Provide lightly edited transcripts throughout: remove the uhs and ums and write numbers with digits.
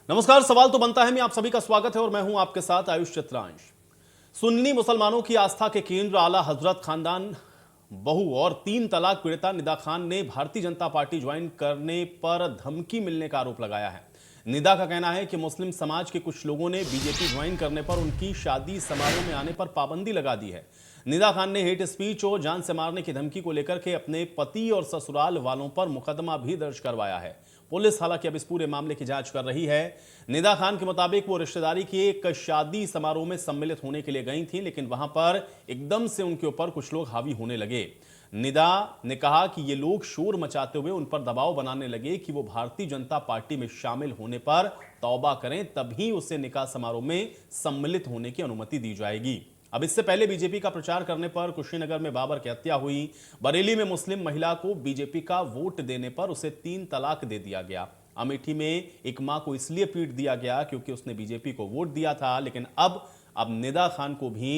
नमस्कार। सवाल तो बनता है मैं आप सभी का स्वागत है और मैं हूं आपके साथ आयुष चित्रांश। सुन्नी मुसलमानों की आस्था के केंद्र आला हजरत खानदान बहू और 3 तलाक पीड़िता निदा खान ने भारतीय जनता पार्टी ज्वाइन करने पर धमकी मिलने का आरोप लगाया है। निदा का कहना है कि मुस्लिम समाज के कुछ लोगों ने बीजेपी ज्वाइन करने पर उनकी शादी समारोह में आने पर पाबंदी लगा दी है। निदा खान ने हेट स्पीच और जान से मारने की धमकी को लेकर के अपने पति और ससुराल वालों पर मुकदमा भी दर्ज करवाया है। पुलिस हालांकि अब इस पूरे मामले की जांच कर रही है। निदा खान के मुताबिक वो रिश्तेदारी के एक शादी समारोह में सम्मिलित होने के लिए गई थी, लेकिन वहां पर एकदम से उनके ऊपर कुछ लोग हावी होने लगे। निदा ने कहा कि ये लोग शोर मचाते हुए उन पर दबाव बनाने लगे कि वो भारतीय जनता पार्टी में शामिल होने पर तौबा करें, तभी उसे निकाह समारोह में सम्मिलित होने की अनुमति दी जाएगी। अब इससे पहले बीजेपी का प्रचार करने पर कुशीनगर में बाबर की हत्या हुई। बरेली में मुस्लिम महिला को बीजेपी का वोट देने पर उसे 3 तलाक दे दिया गया। अमेठी में एक मां को इसलिए पीट दिया गया क्योंकि उसने बीजेपी को वोट दिया था। लेकिन अब निदा खान को भी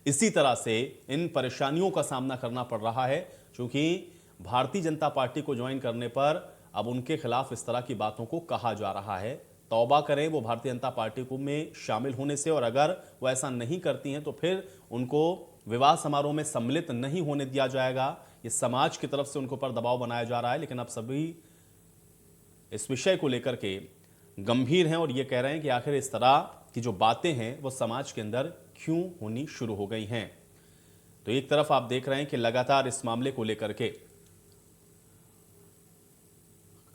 इसी तरह से इन परेशानियों का सामना करना पड़ रहा है, क्योंकि भारतीय जनता पार्टी को ज्वाइन करने पर अब उनके खिलाफ इस तरह की बातों को कहा जा रहा है। तौबा करें वो भारतीय जनता पार्टी को में शामिल होने से, और अगर वो ऐसा नहीं करती हैं तो फिर उनको विवाह समारोह में सम्मिलित नहीं होने दिया जाएगा। ये समाज की तरफ से उनको पर दबाव बनाया जा रहा है। लेकिन अब सभी इस विषय को लेकर के गंभीर हैं और ये कह रहे हैं कि आखिर इस तरह की जो बातें हैं वो समाज के अंदर क्यों होनी शुरू हो गई हैं। तो एक तरफ आप देख रहे हैं कि लगातार इस मामले को लेकर के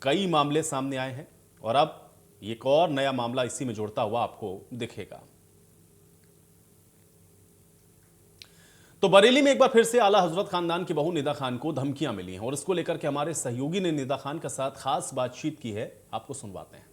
कई मामले सामने आए हैं और अब एक और नया मामला इसी में जुड़ता हुआ आपको दिखेगा। तो बरेली में एक बार फिर से आला हजरत खानदान की बहू निदा खान को धमकियां मिली हैं और इसको लेकर के हमारे सहयोगी ने निदा खान के साथ खास बातचीत की है, आपको सुनवाते हैं।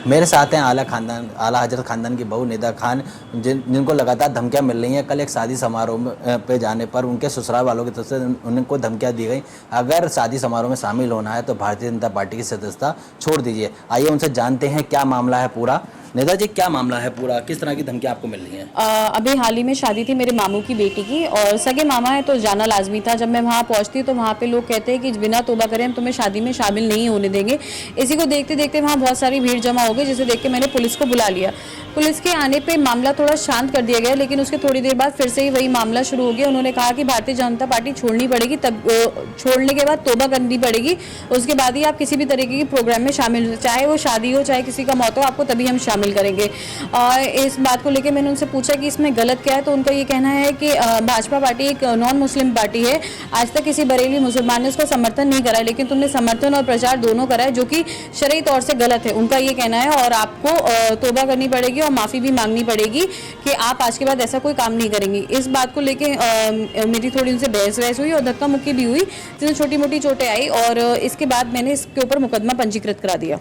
मेरे साथ हैं आला हजरत खानदान की बहू निदा खान, जिनको लगातार धमकियां मिल रही हैं। कल एक शादी समारोह पे जाने पर उनके ससुराल वालों की तरफ से उनको धमकियां दी गई, अगर शादी समारोह में शामिल होना है तो भारतीय जनता पार्टी की सदस्यता छोड़ दीजिए। आइए उनसे जानते हैं क्या मामला है पूरा। निदा जी, क्या मामला है पूरा, किस तरह की धमकियां आपको मिल रही हैं? अभी हाल ही में शादी थी मेरे मामू की बेटी की और सगे मामा है तो जाना लाजमी था। जब मैं वहाँ पहुँचती तो वहाँ पे लोग कहते हैं कि बिना तौबा करें हम तुम्हें शादी में शामिल नहीं होने देंगे। इसी को देखते देखते वहाँ बहुत सारी भीड़ जमा हो गई, जिसे देख के मैंने पुलिस को बुला लिया। पुलिस के आने पे मामला थोड़ा शांत कर दिया गया, लेकिन उसके थोड़ी देर बाद फिर से ही वही मामला शुरू हो गया। उन्होंने कहा कि भारतीय जनता पार्टी छोड़नी पड़ेगी, तब छोड़ने के बाद तौबा करनी पड़ेगी, उसके बाद ही आप किसी भी तरीके की प्रोग्राम में शामिल, चाहे वो शादी हो चाहे किसी का मौत हो, आपको तभी हम शामिल करेंगे। और इस बात को लेकर मैंने उनसे पूछा कि इसमें गलत क्या है, तो उनका ये कहना है कि भाजपा पार्टी एक नॉन मुस्लिम पार्टी है, आज तक किसी बरेली मुसलमान ने उसका समर्थन नहीं करा, लेकिन तुमने समर्थन और प्रचार दोनों करा है, जो कि शरई तौर से गलत है, उनका ये कहना है। और आपको तौबा करनी पड़ेगी और माफ़ी भी मांगनी पड़ेगी कि आप आज के बाद ऐसा कोई काम नहीं करेंगी। इस बात को लेके मेरी थोड़ी उनसे बहस हुई और धक्का मुक्की भी हुई, जिसमें छोटी मोटी चोटें आई और इसके बाद मैंने इसके ऊपर मुकदमा पंजीकृत करा दिया।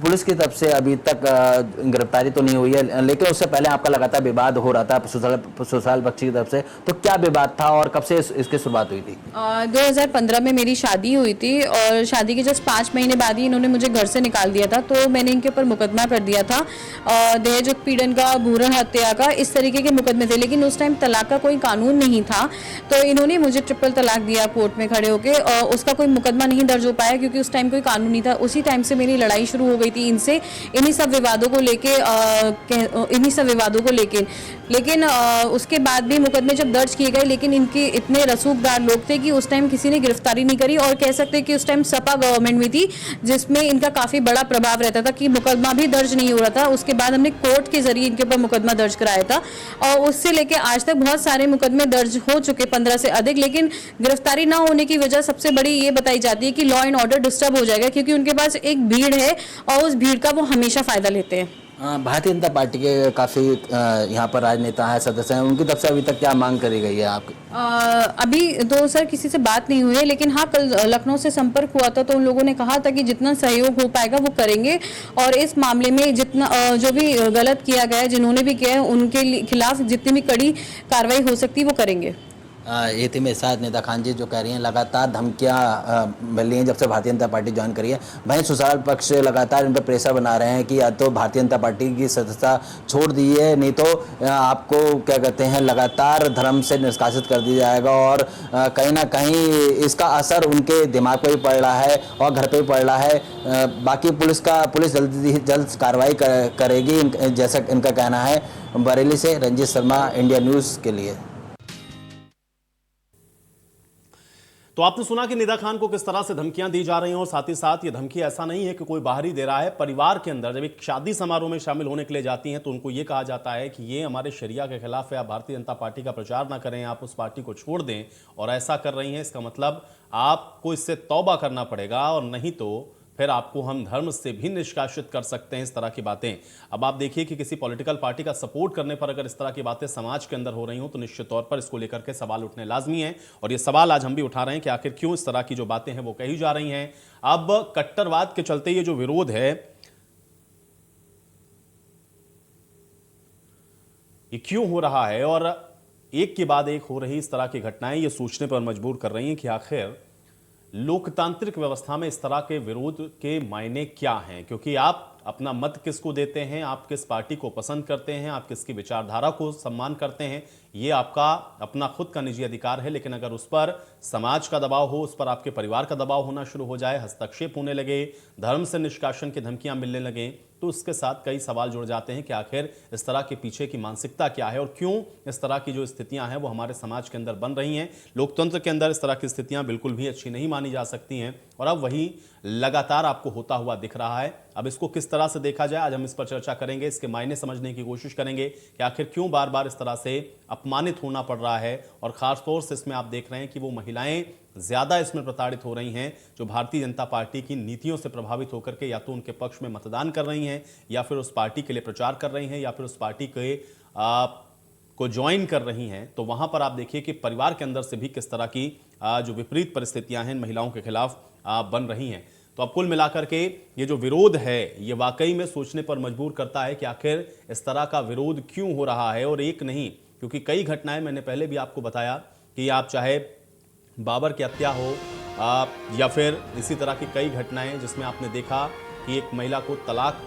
पुलिस की तरफ से अभी तक गिरफ्तारी तो नहीं हुई है, लेकिन उससे पहले आपका लगातार विवाद हो रहा था ससुराल पक्ष की तरफ से, तो क्या विवाद था और कब से इसकी शुरुआत हुई थी? 2015 में मेरी शादी हुई थी और शादी के जस्ट 5 महीने बाद ही इन्होंने मुझे घर से निकाल दिया था, तो मैंने इनके ऊपर मुकदमा कर दिया था। दहेज उत्पीड़न का, भ्रूण हत्या का, इस तरीके के मुकदमे थे, लेकिन उस टाइम तलाक का कोई कानून नहीं था, तो इन्होंने मुझे ट्रिपल तलाक दिया कोर्ट में खड़े होकर, और उसका कोई मुकदमा नहीं दर्ज हो पाया क्योंकि उस टाइम कोई कानून नहीं था। उसी टाइम से मेरी लड़ाई शुरू हो गई थी इनसे, इन्हीं सब विवादों को लेके लेकिन उसके बाद भी मुकदमे जब दर्ज किए गए, लेकिन इनके इतने रसूखदार लोग थे कि उस टाइम किसी ने गिरफ्तारी नहीं करी, और कह सकते हैं कि उस टाइम सपा गवर्नमेंट भी थी जिसमें इनका काफी बड़ा प्रभाव रहता था कि मुकदमा भी दर्ज नहीं हो रहा था। उसके बाद हमने कोर्ट के जरिए इनके ऊपर मुकदमा दर्ज कराया था और उससे लेके आज तक बहुत सारे मुकदमे दर्ज हो चुके, 15 से अधिक, लेकिन गिरफ्तारी ना होने की वजह सबसे बड़ी ये बताई जाती है कि लॉ एंड ऑर्डर डिस्टर्ब हो जाएगा, क्योंकि उनके पास एक भीड़ है और उस भीड़ का वो हमेशा फायदा लेते हैं। भारतीय जनता पार्टी के काफ़ी यहाँ पर राजनेता हैं, सदस्य हैं, उनकी तरफ से अभी तक क्या मांग करी गई है आपकी? अभी तो सर किसी से बात नहीं हुई है, लेकिन हाँ कल लखनऊ से संपर्क हुआ था तो उन लोगों ने कहा था कि जितना सहयोग हो पाएगा वो करेंगे, और इस मामले में जितना जो भी गलत किया गया है, जिन्होंने भी किया है, उनके खिलाफ जितनी भी कड़ी कार्रवाई हो सकती है वो करेंगे। ये थी मेरे साथ निदा खान जी जो कह रही हैं लगातार धमकियां मिल रही हैं जब से भारतीय जनता पार्टी ज्वाइन करी है। वहीं ससुराल पक्ष लगातार इन पर प्रेशर बना रहे हैं कि या तो भारतीय जनता पार्टी की सदस्यता छोड़ दीजिए, नहीं तो आपको क्या कहते हैं लगातार धर्म से निष्कासित कर दिया जाएगा। और कहीं ना कहीं इसका असर उनके दिमाग पर भी पड़ रहा है और घर पर भी पड़ रहा है। बाकी पुलिस जल्द कार्रवाई करेगी, जैसा इनका कहना है। बरेली से रंजीत शर्मा, इंडिया न्यूज़ के लिए। तो आपने सुना कि निदा खान को किस तरह से धमकियां दी जा रही हैं और साथ ही साथ ये धमकी ऐसा नहीं है कि कोई बाहरी दे रहा है। परिवार के अंदर जब एक शादी समारोह में शामिल होने के लिए जाती हैं तो उनको ये कहा जाता है कि ये हमारे शरिया के खिलाफ है, आप भारतीय जनता पार्टी का प्रचार ना करें, आप उस पार्टी को छोड़ दें। और ऐसा कर रही हैं, इसका मतलब आपको इससे तौबा करना पड़ेगा और नहीं तो फिर आपको हम धर्म से भी निष्कासित कर सकते हैं। इस तरह की बातें अब आप देखिए कि किसी पॉलिटिकल पार्टी का सपोर्ट करने पर अगर इस तरह की बातें समाज के अंदर हो रही हो तो निश्चित तौर पर इसको लेकर के सवाल उठने लाजमी है। और ये सवाल आज हम भी उठा रहे हैं कि आखिर क्यों इस तरह की जो बातें हैं वो कही जा रही हैं। अब कट्टरवाद के चलते ये जो विरोध है ये क्यों हो रहा है और एक के बाद एक हो रही इस तरह की घटनाएं ये सोचने पर मजबूर कर रही हैं कि आखिर लोकतांत्रिक व्यवस्था में इस तरह के विरोध के मायने क्या हैं। क्योंकि आप अपना मत किसको देते हैं, आप किस पार्टी को पसंद करते हैं, आप किसकी विचारधारा को सम्मान करते हैं, ये आपका अपना खुद का निजी अधिकार है। लेकिन अगर उस पर समाज का दबाव हो, उस पर आपके परिवार का दबाव होना शुरू हो जाए, हस्तक्षेप होने लगे, धर्म से निष्कासन की धमकियां मिलने लगे, तो उसके साथ कई सवाल जुड़ जाते हैं कि आखिर इस तरह के पीछे की मानसिकता क्या है और क्यों इस तरह की जो स्थितियां हैं वो हमारे समाज के अंदर बन रही हैं। लोकतंत्र के अंदर इस तरह की स्थितियां बिल्कुल भी अच्छी नहीं मानी जा सकती हैं और अब वही लगातार आपको होता हुआ दिख रहा है। अब इसको किस तरह से देखा जाए, आज हम इस पर चर्चा करेंगे, इसके मायने समझने की कोशिश करेंगे कि आखिर क्यों बार बार इस तरह से अपमानित होना पड़ रहा है। और खासतौर से इसमें आप देख रहे हैं कि वो महिलाएं ज्यादा इसमें प्रताड़ित हो रही हैं जो भारतीय जनता पार्टी की नीतियों से प्रभावित होकर के या तो उनके पक्ष में मतदान कर रही हैं या फिर उस पार्टी के लिए प्रचार कर रही हैं या फिर उस पार्टी के को ज्वाइन कर रही हैं। तो वहां पर आप देखिए कि परिवार के अंदर से भी किस तरह की जो विपरीत परिस्थितियां हैं महिलाओं के खिलाफ बन रही हैं। तो अब कुल मिलाकर के ये जो विरोध है ये वाकई में सोचने पर मजबूर करता है कि आखिर इस तरह का विरोध क्यों हो रहा है। और एक नहीं, क्योंकि कई घटनाएं मैंने पहले भी आपको बताया कि आप चाहे बाबर की हत्या हो या फिर इसी तरह की कई घटनाएं जिसमें आपने देखा कि एक महिला को तलाक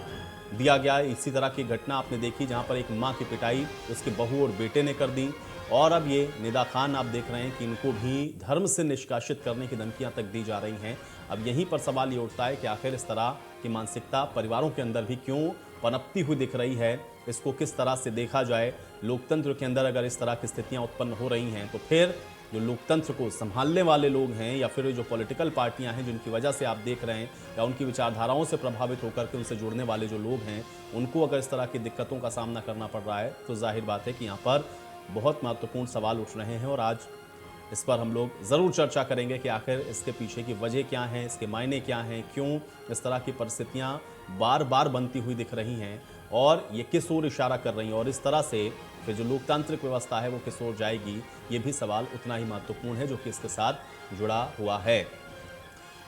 दिया गया। इसी तरह की घटना आपने देखी जहां पर एक मां की पिटाई उसके बहू और बेटे ने कर दी। और अब ये निदा खान आप देख रहे हैं कि इनको भी धर्म से निष्कासित करने की धमकियां तक दी जा रही हैं। अब यहीं पर सवाल ये उठता है कि आखिर इस तरह की मानसिकता परिवारों के अंदर भी क्यों पनपती हुई दिख रही है, इसको किस तरह से देखा जाए। लोकतंत्र के अंदर अगर इस तरह की स्थितियां उत्पन्न हो रही हैं तो फिर जो लोकतंत्र को संभालने वाले लोग हैं या फिर जो पॉलिटिकल पार्टियां हैं जिनकी वजह से आप देख रहे हैं या उनकी विचारधाराओं से प्रभावित होकर के उनसे जुड़ने वाले जो लोग हैं उनको अगर इस तरह की दिक्कतों का सामना करना पड़ रहा है तो जाहिर बात है कि यहाँ पर बहुत महत्वपूर्ण सवाल उठ रहे हैं। और आज इस पर हम लोग ज़रूर चर्चा करेंगे कि आखिर इसके पीछे की वजह क्या है, इसके मायने क्या हैं, क्यों इस तरह की परिस्थितियां बार बार बनती हुई दिख रही हैं और ये किस ओर इशारा कर रही हैं और इस तरह से फिर जो लोकतांत्रिक व्यवस्था है वो किस ओर जाएगी, ये भी सवाल उतना ही महत्वपूर्ण है जो कि इसके साथ जुड़ा हुआ है।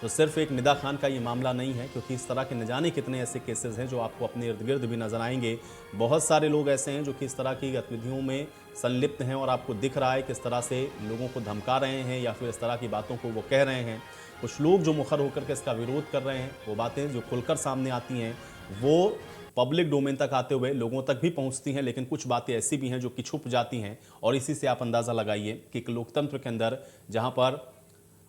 तो सिर्फ एक निदा खान का ये मामला नहीं है, क्योंकि इस तरह के न जाने कितने ऐसे केसेस हैं जो आपको अपने इर्द गिर्द भी नजर आएंगे। बहुत सारे लोग ऐसे हैं जो कि इस तरह की गतिविधियों में संलिप्त हैं और आपको दिख रहा है किस तरह से लोगों को धमका रहे हैं या फिर इस तरह की बातों को वो कह रहे हैं। कुछ लोग जो मुखर होकर के इसका विरोध कर रहे हैं, वो बातें जो खुलकर सामने आती हैं वो पब्लिक डोमेन तक आते हुए लोगों तक भी पहुंचती हैं, लेकिन कुछ बातें ऐसी भी हैं जो कि छुप जाती हैं। और इसी से आप अंदाज़ा लगाइए कि एक लोकतंत्र के अंदर जहां पर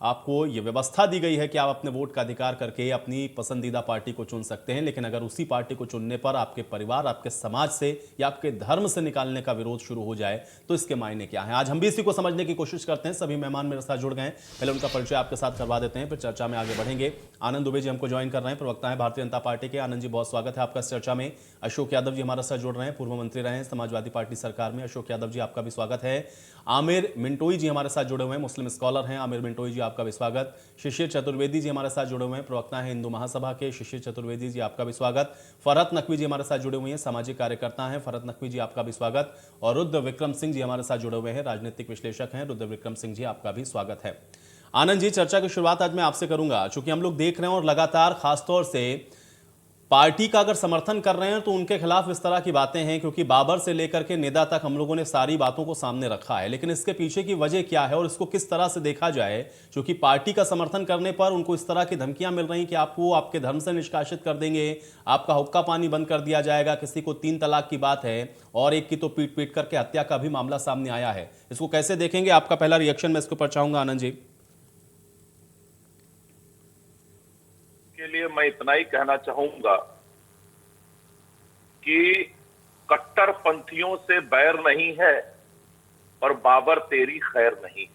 आपको ये व्यवस्था दी गई है कि आप अपने वोट का अधिकार करके अपनी पसंदीदा पार्टी को चुन सकते हैं, लेकिन अगर उसी पार्टी को चुनने पर आपके परिवार, आपके समाज से या आपके धर्म से निकालने का विरोध शुरू हो जाए तो इसके मायने क्या है। आज हम भी इसी को समझने की कोशिश करते हैं। सभी मेहमान मेरे साथ जुड़ गए हैं, पहले उनका परिचय आपके साथ करवा देते हैं, फिर चर्चा में आगे बढ़ेंगे। आनंद दुबे जी हमको ज्वाइन कर रहे हैं, प्रवक्ता है भारतीय जनता पार्टी के। आनंद जी, बहुत स्वागत है आपका इस चर्चा में। अशोक यादव जी हमारे साथ जुड़ रहे हैं, पूर्व मंत्री रहे हैं समाजवादी पार्टी सरकार में। अशोक यादव जी, आपका भी स्वागत है। आमिर मिंटोई जी हमारे साथ जुड़े हुए हैं, मुस्लिम स्कॉलर हैं। आमिर मिंटोई जी, आपका भी स्वागत। शिशिर चतुर्वेदी जी हमारे साथ जुड़े हुए हैं, प्रवक्ता हैं हिंदू महासभा के। शिशिर चतुर्वेदी जी, आपका भी स्वागत। फरहत नकवी जी हमारे साथ जुड़े हुए हैं, सामाजिक कार्यकर्ता हैं। फरहत नकवी जी, आपका भी स्वागत। और रुद्र विक्रम सिंह जी हमारे साथ जुड़े हुए हैं, राजनीतिक विश्लेषक हैं। रुद्र विक्रम सिंह जी, आपका भी स्वागत है। आनंद जी, चर्चा की शुरुआत आज मैं आपसे करूंगा, चूंकि हम लोग देख रहे हैं और लगातार खासतौर से पार्टी का अगर समर्थन कर रहे हैं तो उनके खिलाफ इस तरह की बातें हैं, क्योंकि बाबर से लेकर के निदा तक हम लोगों ने सारी बातों को सामने रखा है, लेकिन इसके पीछे की वजह क्या है और इसको किस तरह से देखा जाए, क्योंकि पार्टी का समर्थन करने पर उनको इस तरह की धमकियां मिल रही कि आपको आपके धर्म से निष्कासित कर देंगे, आपका हुक्का पानी बंद कर दिया जाएगा, किसी को 3 तलाक की बात है और एक की तो पीट पीट करके हत्या का भी मामला सामने आया है। इसको कैसे देखेंगे? आपका पहला रिएक्शन मैं इसके ऊपर चाहूंगा आनंद जी। के लिए मैं इतना ही कहना चाहूंगा कि कट्टरपंथियों से बैर नहीं है और बाबर तेरी खैर नहीं।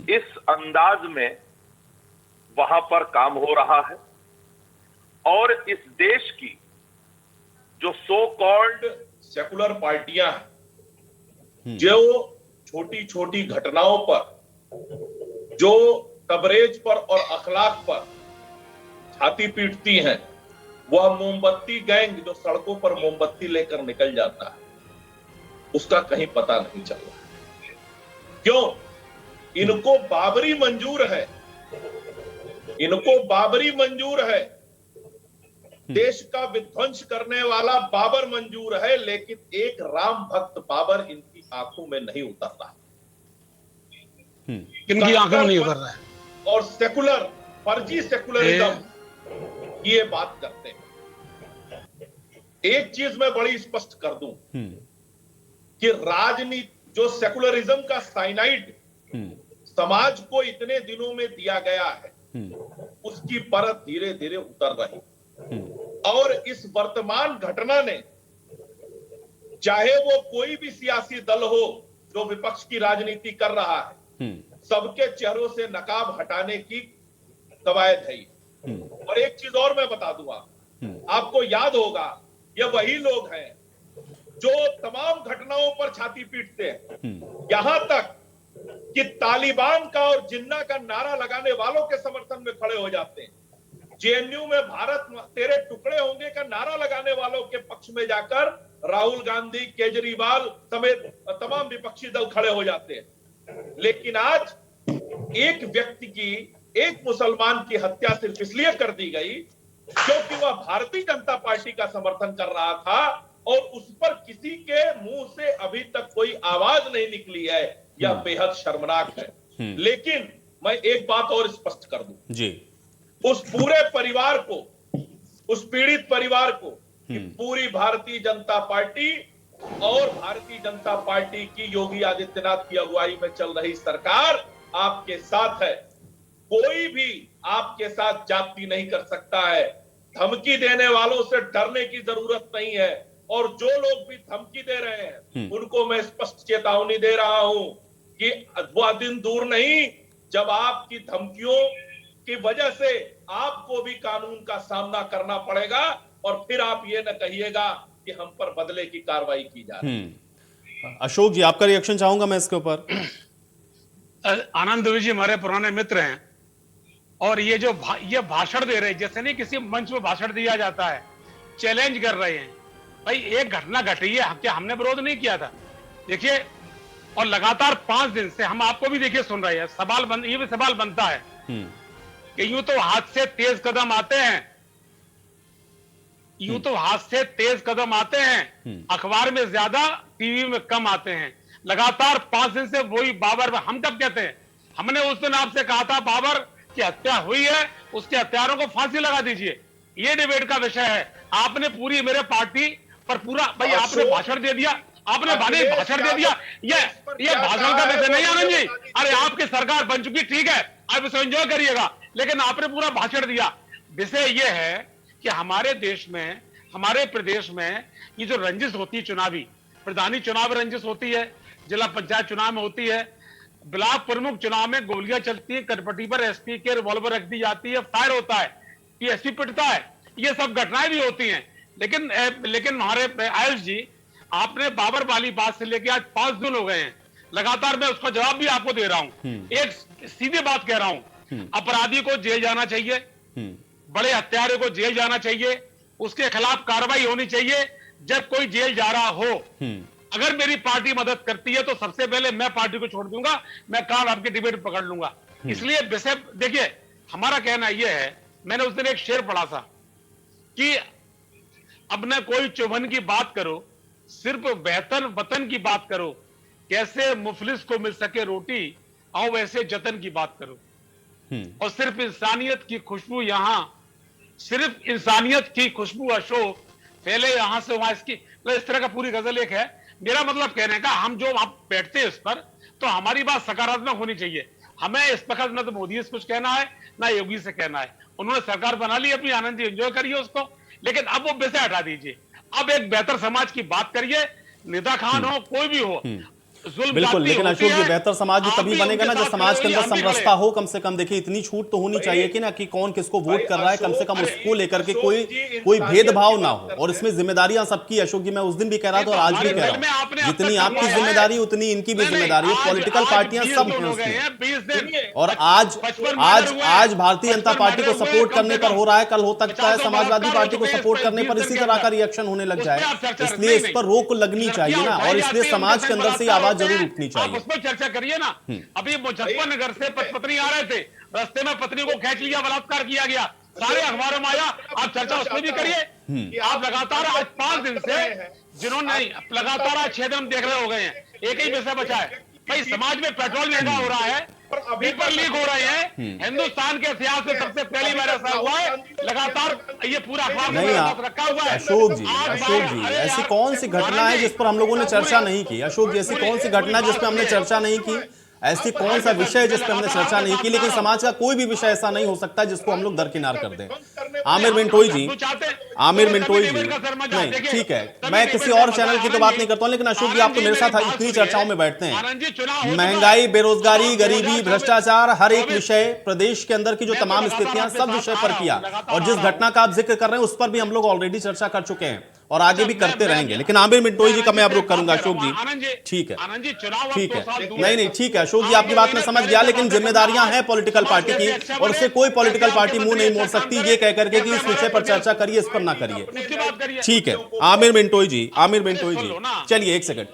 इस अंदाज में वहां पर काम हो रहा है और इस देश की जो सो कॉल्ड सेकुलर पार्टियां हैं, जो छोटी छोटी घटनाओं पर, जो कवरेज पर और अखलाक पर छाती पीटती हैं, वह मोमबत्ती गैंग जो सड़कों पर मोमबत्ती लेकर निकल जाता है, उसका कहीं पता नहीं चल रहा। क्यों? इनको बाबरी मंजूर है, इनको बाबरी मंजूर है, देश का विध्वंस करने वाला बाबर मंजूर है, लेकिन एक राम भक्त बाबर इनकी आंखों में नहीं उतर रहा। इनकी आंखों में नहीं उतर रहा है और सेकुलर, फर्जी सेकुलरिज्म ये बात करते हैं। एक चीज मैं बड़ी स्पष्ट कर दूं कि राजनीति, जो सेकुलरिज्म का साइनाइड समाज को इतने दिनों में दिया गया है, उसकी परत धीरे धीरे उतर रही। और इस वर्तमान घटना ने, चाहे वो कोई भी सियासी दल हो जो विपक्ष की राजनीति कर रहा है, सबके चेहरों से नकाब हटाने की कवायद है। और एक चीज और मैं बता दूंगा, आपको याद होगा, ये वही लोग हैं जो तमाम घटनाओं पर छाती पीटते हैं, यहां तक कि तालिबान का और जिन्ना का नारा लगाने वालों के समर्थन में खड़े हो जाते हैं। जेएनयू में भारत तेरे टुकड़े होंगे का नारा लगाने वालों के पक्ष में जाकर राहुल गांधी, केजरीवाल समेत तमाम विपक्षी दल खड़े हो जाते हैं। लेकिन आज एक व्यक्ति की, एक मुसलमान की हत्या सिर्फ इसलिए कर दी गई क्योंकि वह भारतीय जनता पार्टी का समर्थन कर रहा था और उस पर किसी के मुंह से अभी तक कोई आवाज नहीं निकली है। यह बेहद शर्मनाक है। लेकिन मैं एक बात और स्पष्ट कर दूं जी, उस पूरे परिवार को, उस पीड़ित परिवार को, कि पूरी भारतीय जनता पार्टी और भारतीय जनता पार्टी की योगी आदित्यनाथ की अगुवाई में चल रही सरकार आपके साथ है। कोई भी आपके साथ जाति नहीं कर सकता है। धमकी देने वालों से डरने की जरूरत नहीं है। और जो लोग भी धमकी दे रहे हैं उनको मैं स्पष्ट चेतावनी दे रहा हूं कि वह दिन दूर नहीं जब आपकी धमकियों की वजह से आपको भी कानून का सामना करना पड़ेगा और फिर आप ये न कहिएगा कि हम पर बदले की कार्रवाई की जा रही है। अशोक जी, आपका रिएक्शन चाहूंगा मैं इसके ऊपर। आनंद जी हमारे पुराने मित्र हैं और ये जो ये भाषण दे रहे हैं, जैसे नहीं किसी मंच में भाषण दिया जाता है, चैलेंज कर रहे हैं। भाई एक घटना घटी है, क्या हमने विरोध नहीं किया था? देखिए, और लगातार 5 दिन से हम आपको भी देखिए सुन रहे हैं। ये भी सवाल बनता है कि यूं तो हाथ से तेज कदम आते हैं, यूं तो हाथ से तेज कदम आते हैं, अखबार में ज्यादा, टीवी में कम आते हैं। लगातार 5 दिन से वही बाबर, हम कब कहते हैं? हमने उस दिन आपसे कहा था बाबर की हत्या हुई है, उसके हत्यारों को फांसी लगा दीजिए। ये डिबेट का विषय है। आपने पूरी मेरे पार्टी पर पूरा, भाई आपने भाषण दे दिया, आपने भाषण दे दिया। ये भाषण का विषय नहीं आनंद जी। अरे आपकी सरकार बन चुकी, ठीक है, आप इसे एंजॉय करिएगा, लेकिन आपने पूरा भाषण दिया। विषय ये है कि हमारे देश में, हमारे प्रदेश में ये जो रंजिश होती है चुनावी, प्रधानी चुनाव रंजिश होती है, जिला पंचायत चुनाव में होती है, ब्लॉक प्रमुख चुनाव में गोलियां चलती है, कटपटी पर एसपी के रिवॉल्वर रख दी जाती है, फायर होता है, एसपी पिटता है, ये सब घटनाएं भी होती हैं। लेकिन हमारे आयुष जी, आपने बाबर वाली बात से लेके आज 5 दिन हो गए हैं, लगातार मैं उसका जवाब भी आपको दे रहा हूं। एक सीधी बात कह रहा हूं, अपराधी को जेल जाना चाहिए, बड़े हत्यारे को जेल जाना चाहिए, उसके खिलाफ कार्रवाई होनी चाहिए। जब कोई जेल जा रहा हो, अगर मेरी पार्टी मदद करती है तो सबसे पहले मैं पार्टी को छोड़ दूंगा, मैं काल आपकी डिबेट पकड़ लूंगा। इसलिए विषय देखिए, हमारा कहना यह है, मैंने उस दिन एक शेर पढ़ा था, कि अब न कोई चुभन की बात करो, सिर्फ बेहतर वतन की बात करो, कैसे मुफलिस को मिल सके रोटी, आओ वैसे जतन की बात करो। और सिर्फ इंसानियत की खुशबू यहां, सिर्फ इंसानियत की खुशबू अशोक फैले यहां से वहां, इसकी तो इस तरह का पूरी गजल एक है। मेरा मतलब कहने का, हम जो आप बैठते हैं इस पर, तो हमारी बात सकारात्मक होनी चाहिए। हमें इस वक्त न तो मोदी से कुछ कहना है ना योगी से कहना है। उन्होंने सरकार बना ली अपनी, आनंद जी एंजॉय करिए उसको, लेकिन अब वो विषय हटा दीजिए। अब एक बेहतर समाज की बात करिए। निदा खान हो, कोई भी हो, बिल्कुल, लेकिन अशोक जी बेहतर समाज भी तभी बनेगा ना जब समाज के अंदर समरसता हो। कम से कम देखिए इतनी छूट तो होनी चाहिए कि ना कि कौन किसको वोट कर रहा है, कम से कम उसको लेकर के कोई भेदभाव ना हो। और इसमें जिम्मेदारियां सबकी, अशोक जी मैं उस दिन भी कह रहा था और आज भी कह रहा हूं, जितनी आपकी जिम्मेदारी उतनी इनकी भी जिम्मेदारी है। पॉलिटिकल पार्टियां सब हैं उसमें। और आज भारतीय जनता पार्टी को सपोर्ट करने पर हो रहा है, कल हो सकता है समाजवादी पार्टी को सपोर्ट करने पर इसी तरह का रिएक्शन होने लग जाए। इसलिए इस पर रोक लगनी चाहिए ना, और इसलिए समाज के अंदर से आवाज जरूर उठनी चाहिए। उस पर चर्चा करिए ना। अभी मुजफ्फरनगर से पत्नी आ रहे थे, रास्ते में पत्नी को खींच लिया, बलात्कार किया गया, सारे अखबारों में आया। आप चर्चा उसमें भी करिए। आप लगातार आज 5 दिन से, जिन्होंने लगातार आज 6 दिन देख रहे हो गए हैं, एक ही विषय बचा है भाई, समाज में पेट्रोल महंगा हो रहा है, पेपर लीक हो रहे हैं। हिंदुस्तान के इतिहास में सबसे पहली बार ऐसा हुआ है, लगातार ये पूरा अखबार में रखा हुआ है। अशोक जी ऐसी कौन सी घटना है जिस पर हम लोगों ने चर्चा नहीं की? अशोक जी ऐसी कौन सी घटना है जिस पर हमने चर्चा नहीं की? ऐसी कौन सा विषय जिस पर हमने चर्चा नहीं की? लेकिन समाज का कोई भी विषय ऐसा नहीं हो सकता जिसको हम लोग दरकिनार कर दें। आमिर मिंटोई जी, नहीं ठीक है, मैं किसी और चैनल की तो बात नहीं करता हूं, लेकिन अशोक जी आप तो मेरे साथ इतनी चर्चाओं में बैठते हैं। महंगाई, बेरोजगारी, गरीबी, भ्रष्टाचार, हर एक विषय, प्रदेश के अंदर की जो तमाम स्थितियां, सब विषय पर किया। और जिस घटना का आप जिक्र कर रहे हैं उस पर भी हम लोग ऑलरेडी चर्चा कर चुके हैं और आगे भी करते रहेंगे। लेकिन आमिर मिंटोई जी का मैं अब रुख करूंगा। अशोक जी ठीक है, ठीक है, नहीं ठीक है अशोक जी, आपकी बात मैं समझ गया, लेकिन जिम्मेदारियां हैं पॉलिटिकल पार्टी की, और उससे कोई पॉलिटिकल पार्टी मुंह नहीं मोड़ सकती ये कह करके कि इस विषय पर चर्चा करिए, इस पर ना करिए। ठीक है आमिर मिंटोई जी, चलिए एक सेकंड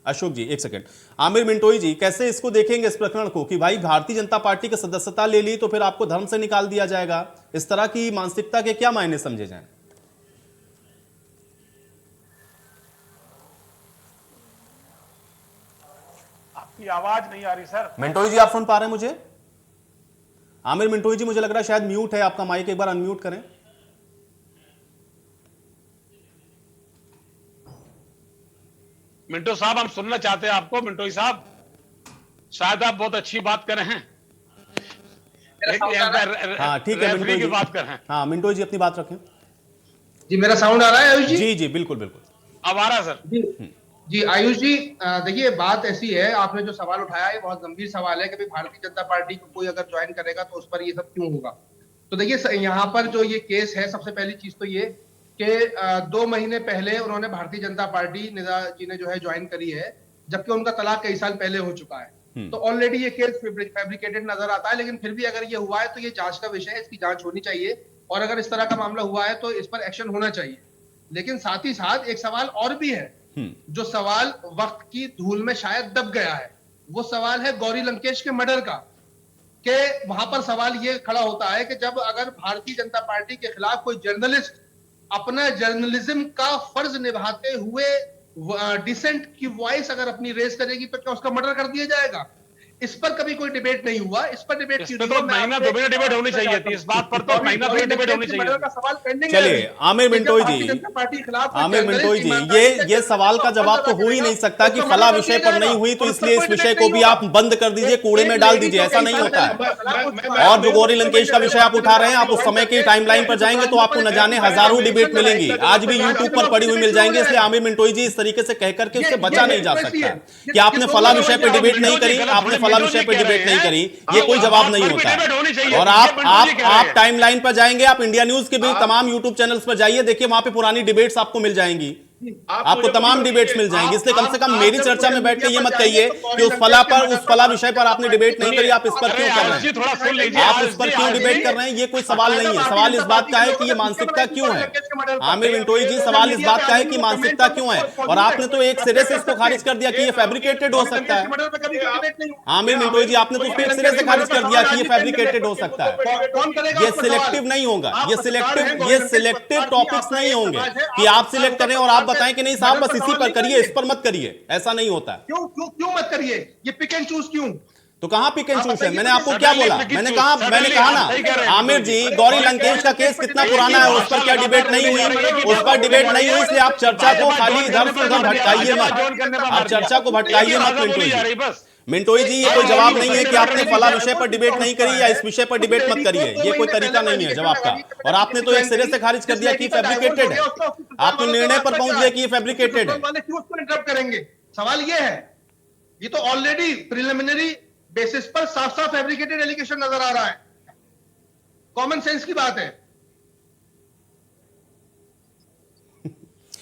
अशोक जी, एक सेकंड। आमिर मिंटोई जी, कैसे इसको देखेंगे इस प्रकरण को कि भाई भारतीय जनता पार्टी की सदस्यता ले ली तो फिर आपको धर्म से निकाल दिया जाएगा? इस तरह की मानसिकता के क्या मायने समझे जाएं? आपकी आवाज नहीं आ रही सर। मिंटोई जी आप सुन पा रहे हैं मुझे? आमिर मिंटोई जी मुझे लग रहा है शायद म्यूट है आपका माइक, एक बार अनम्यूट करें। मिंटो साहब हम सुनना चाहते हैं आपको। मिंटोई साहब शायद आप बहुत अच्छी बात कर रहे हैं। हाँ ठीक है मिंटोई जी, बात कर रहे हैं। हाँ मिंटोई जी अपनी बात रखें। जी मेरा साउंड आ रहा है आयुष जी? जी जी बिल्कुल बिल्कुल अब आ रहा है सर। जी आयुष जी, देखिए बात ऐसी है, आपने जो सवाल उठाया है बहुत गंभीर सवाल है कि भाई भारतीय जनता पार्टी को कोई अगर ज्वाइन करेगा तो उस पर ये सब क्यों होगा। तो देखिए यहाँ पर जो ये केस है, सबसे पहली चीज तो ये कि 2 महीने पहले उन्होंने भारतीय जनता पार्टी निदा जी ने जो है ज्वाइन करी है, जबकि उनका तलाक कई साल पहले हो चुका है। तो ऑलरेडी ये केस फैब्रिकेटेड नजर आता है, लेकिन फिर भी अगर ये हुआ है तो ये जांच का विषय है, इसकी जांच होनी चाहिए, और अगर इस तरह का मामला हुआ है तो इस पर एक्शन होना चाहिए। लेकिन साथ ही साथ एक सवाल और भी है, जो सवाल वक्त की धूल में शायद दब गया है, वो सवाल है गौरी लंकेश के मर्डर का। कि वहां पर सवाल ये खड़ा होता है कि जब अगर भारतीय जनता पार्टी के खिलाफ कोई जर्नलिस्ट अपना जर्नलिज्म का फर्ज निभाते हुए डिसेंट की वॉइस अगर अपनी रेस करेगी तो क्या उसका मर्डर कर दिया जाएगा? इस पर कभी कोई डिबेट नहीं हुआ। इस पर डिबेट तो महीना 2 महीना डिबेट होनी चाहिए थी, इस बात पर तो महीना 2 डिबेट होनी चाहिए। चलिए आमिर मिंटोई जी, आमिर मिंटोई जी, ये सवाल का जवाब तो हो ही नहीं सकता कि फला विषय पर नहीं हुई तो इसलिए इस विषय को भी आप बंद कर दीजिए, कूड़े में डाल दीजिए, ऐसा नहीं होता है। और जो गौरी लंकेश का विषय आप उठा रहे हैं, आप उस समय की टाइमलाइन पर जाएंगे तो आपको न जाने हजारों डिबेट मिलेंगी, आज भी यूट्यूब पर पड़ी हुई मिल जाएंगी। इसलिए आमिर मिंटोई जी इस तरीके से कहकर के उससे बचा नहीं जा सकता कि आपने फला विषय पर डिबेट नहीं करी, आपने फला विषय पर डिबेट नहीं करी, ये कोई जवाब नहीं होता है। और आप टाइमलाइन पर जाएंगे, आप इंडिया न्यूज के भी तमाम यूट्यूब चैनल्स पर जाइए, देखिए वहां पे पुरानी डिबेट्स आपको मिल जाएंगी, आपको तमाम डिबेट्स मिल जाएंगी। इसलिए कम से कम मेरी चर्चा में बैठ के ये मत कहिए कि उस फला विषय पर आपने डिबेट नहीं करी, आप इस पर क्यों कर रहे हैं, आप उस पर क्यों डिबेट कर रहे हैं, ये कोई सवाल नहीं है। सवाल इस बात का है कि ये मानसिकता क्यों है। आमिर मिंटोई जी, सवाल इस बात का है कि मानसिकता क्यों है, और आपने तो एक सिरे से इसको खारिज कर दिया कि ये फैब्रिकेटेड हो सकता है। आमिर मिंटोई जी, आपने तो उसको एक सिरे से खारिज कर दिया कि ये फैब्रिकेटेड हो सकता है। ये सिलेक्टिव नहीं होगा, ये सिलेक्टिव टॉपिक्स नहीं होंगे कि आप सिलेक्ट करें और आप बताएं कि नहीं साहब बस इसी पर करिए, इस पर मत करिए, ऐसा नहीं होता है। क्यों मत करिए, ये पिक एंड चूज क्यों? तो कहां पिक एंड चूज है? मैंने आपको क्या बोला? मैंने कहा ना आमिर जी, गौरी लंकेश का केस कितना पुराना है, उस पर क्या डिबेट नहीं हुई? उस पर डिबेट नहीं हुई, इसलिए आप चर्चा को खाली इधर से उधर भटकाइए मत, आप चर्चा को भटकाइए मत मिंटोई जी। मिंटोई जी, ये कोई जवाब नहीं है कि आपने फला विषय पर डिबेट नहीं करी या इस विषय पर डिबेट मत करिए, ये कोई तरीका नहीं है जवाब का। और आपने तो एक सिरे से खारिज कर दिया कि फैब्रिकेटेड है, आप तो निर्णय पर पहुंच गए कि ये फैब्रिकेटेड है। क्यों उसको इंटरप्ट करेंगे? सवाल ये है, ये तो ऑलरेडी प्रिलिमिनरी बेसिस पर साफ साफ फैब्रिकेटेड एलिगेशन नजर आ रहा है, कॉमन सेंस की बात है।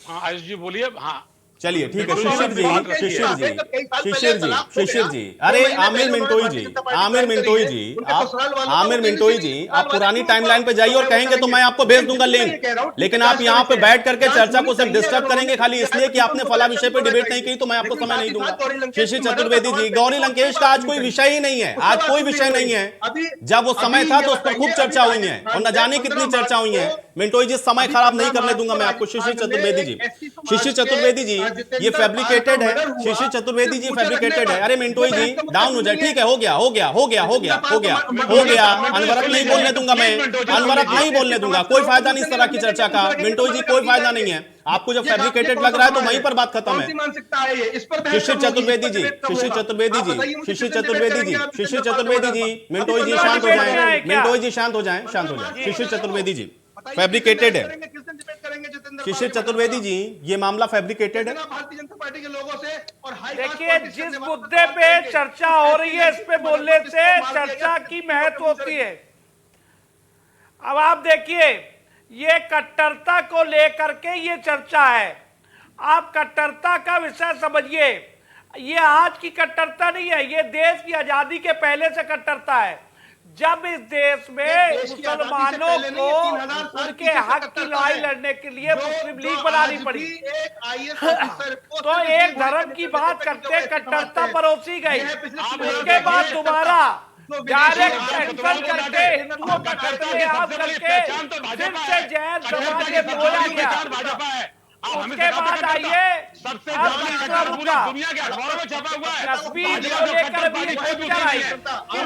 हाँ आयुष जी बोलिए। हाँ चलिए ठीक है, शिशिर जी, अरे आमिर मिंटोई जी, आप पुरानी टाइमलाइन पे जाइए और कहेंगे तो मैं आपको भेज दूंगा लिंक, लेकिन आप यहाँ पे बैठ करके चर्चा को सिर्फ डिस्टर्ब करेंगे खाली इसलिए कि आपने फला विषय पे डिबेट नहीं की, तो मैं आपको समय नहीं दूंगा। शिशिर चतुर्वेदी जी, गौरी लंकेश का आज कोई विषय ही नहीं है, आज कोई विषय नहीं है। जब वो समय था तो उस पर खूब चर्चा हुई है और न जाने कितनी चर्चा हुई है। मिंटोई जी, समय खराब नहीं करने दूंगा मैं आपको। शिशिर चतुर्वेदी जी, ये फैब्रिकेटेड है। शिशिर चतुर्वेदी जी, फैब्रिकेटेड है। अरे मिंटोई जी, डाउन हो जाए, ठीक है, हो गया। अनवरत नहीं बोलने दूंगा मैं, अनवरत नहीं बोलने दूंगा, कोई फायदा नहीं इस तरह की चर्चा का। मिंटोई जी, कोई फायदा नहीं है, आपको जब फैब्रिकेटेड लग रहा है तो वहीं पर बात खत्म है। शिशिर चतुर्वेदी जी, मिंटोई जी शांत हो जाएं, शिशिर चतुर्वेदी जी, फैब्रिकेटेड है। शिशिर चतुर्वेदी जी, ये मामला फैब्रिकेटेड है। भारतीय जनता पार्टी के लोगों से और देखिए, जिस मुद्दे पे चर्चा हो रही है, इस पे बोलने से चर्चा की महत्व होती है। अब आप देखिए, ये कट्टरता को लेकर के ये चर्चा है। आप कट्टरता का विषय समझिए, ये आज की कट्टरता नहीं है, ये देश की आजादी के पहले से कट्टरता है। जब इस देश में मुसलमानों को उनके हक की लड़ाई लड़ने के लिए मुस्लिम लीग बनानी पड़ी, तो एक धर्म की बात करते कट्टरता परोसी गई। उसके बाद दोबारा डायरेक्ट एक्शन करके हिंदुओं का कत्ले आम करके फिर से जैन समाज में बोला गया। उसके बाद आइए कश्मीर को लेकर भी पिक्चर आई, इस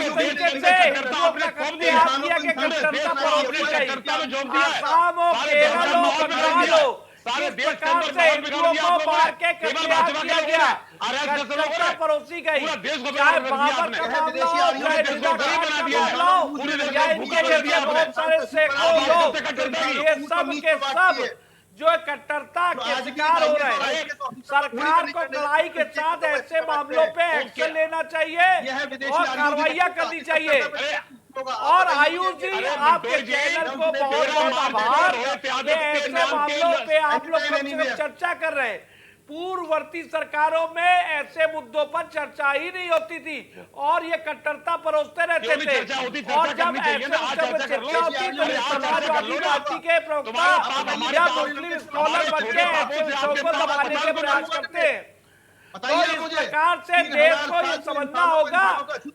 तरीके से हिंदुओं का कत्लेआम किया कि कट्टरता परोसी गई। आसाम हो, केरल हो, बंगाल हो, इस प्रकार से हिंदुओं को मार के कत्लेआम किया गया, कट्टरता परोसी गई। चाहे बाबर का मामला हो, चाहे निदा खान का मामला हो, या इनके जैसे बहुत सारे सैकड़ों लोग, ये सब के सब जो कट्टरता के शिकार हो रहे हैं। सरकार को कड़ाई के साथ ऐसे मामलों पे एक्शन लेना चाहिए और कार्रवाइयां करनी चाहिए। और आयुष जी, आपके चैनल को बहुत बहुत आभार, ऐसे मामलों पे आप लोग कम से कम चर्चा कर रहे हैं। पूर्ववर्ती सरकारों में ऐसे मुद्दों पर चर्चा ही नहीं होती थी और ये कट्टरता परोसते रहते थे। और जब ऐसे मुद्दों पर चर्चा होती तो समाजवादी पार्टी के प्रवक्ता या मुस्लिम स्कॉलर बन के ऐसे विषयों को दबाने के प्रयास करते हैं। तो इस प्रकार से देश को ये समझना होगा,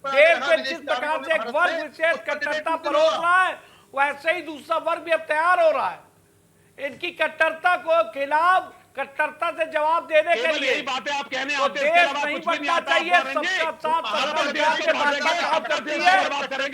देश में जिस प्रकार से एक वर्ग विशेष कट्टरता परोस रहा है, वैसे ही दूसरा वर्ग भी अब तैयार हो रहा है इनकी कट्टरता को खिलाफ कट्टरता से जवाब देने के लिए। बातें आप कहने तो देश नहीं बनना चाहिए, सबका साथ काम करती है,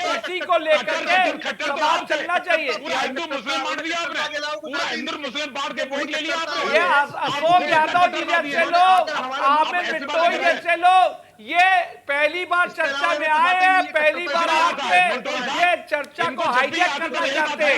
इसी को लेकर के समाज चलना चाहिए। हिंदू मुस्लिम बांट दिया आपने, पूरा हिंदू मुस्लिम बांट के वोट ले लिया आपने। ये अशोक यादव जी जैसे लोग, आमिर मिंटोई जैसे लोग ये पहली बार चर्चा में आए हैं, पहली बार आके ये चर्चा को हाईजैक करना चाहते हैं।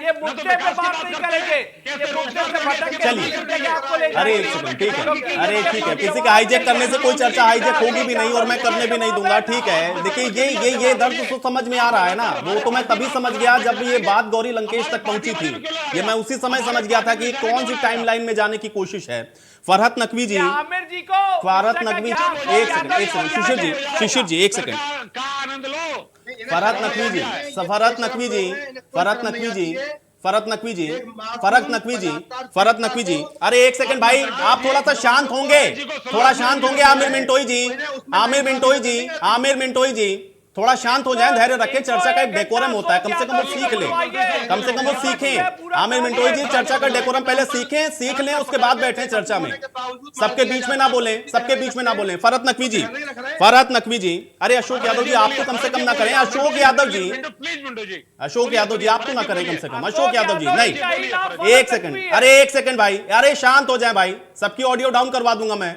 ये मुद्दे पे बात नहीं करेंगे, ये मुद्दे से भटक के आपको ले अरे एक सेकंड, ठीक है, अरे ठीक है, किसी का हाईजैक करने से कोई चर्चा हाईजैक होगी भी नहीं और मैं करने भी नहीं दूंगा। ठीक है, देखिए ये दर्द तो समझ में आ रहा है ना, वो तो मैं तभी समझ गया जब ये बात गौरी लंकेश तक पहुंची थी। ये मैं उसी समय समझ गया था कि कौन सी टाइमलाइन में जाने की कोशिश है। फरहत नकवी जी, आमिर जी को, फरहत नकवी, एक सेकंड, शिशिर जी एक सेकंड, फरहत नकवी जी, फरहत नकवी जी, फरहत नकवी जी, अरे एक सेकंड भाई, आप थोड़ा सा शांत होंगे, थोड़ा शांत होंगे। आमिर मिंटोई जी, आमिर मिंटोई जी, थोड़ा शांत हो जाएं, धैर्य रखें। चर्चा का एक डेकोरम होता है, कम से कम वो सीख लें, कम से कम वो सीखें। आमिर मिंटोई जी, चर्चा का डेकोरम पहले सीख लें, उसके बाद बैठें चर्चा में। सबके बीच में ना बोलें, सबके बीच में ना बोलें। फरहत नकवी जी, अरे अशोक यादव जी, आप तो कम से कम ना करें। अशोक यादव जी, आप तो ना करें कम से कम। अशोक यादव जी, नहीं, एक सेकंड, अरे एक सेकंड भाई, अरे शांत हो जाए भाई, सबकी ऑडियो डाउन करवा दूंगा मैं।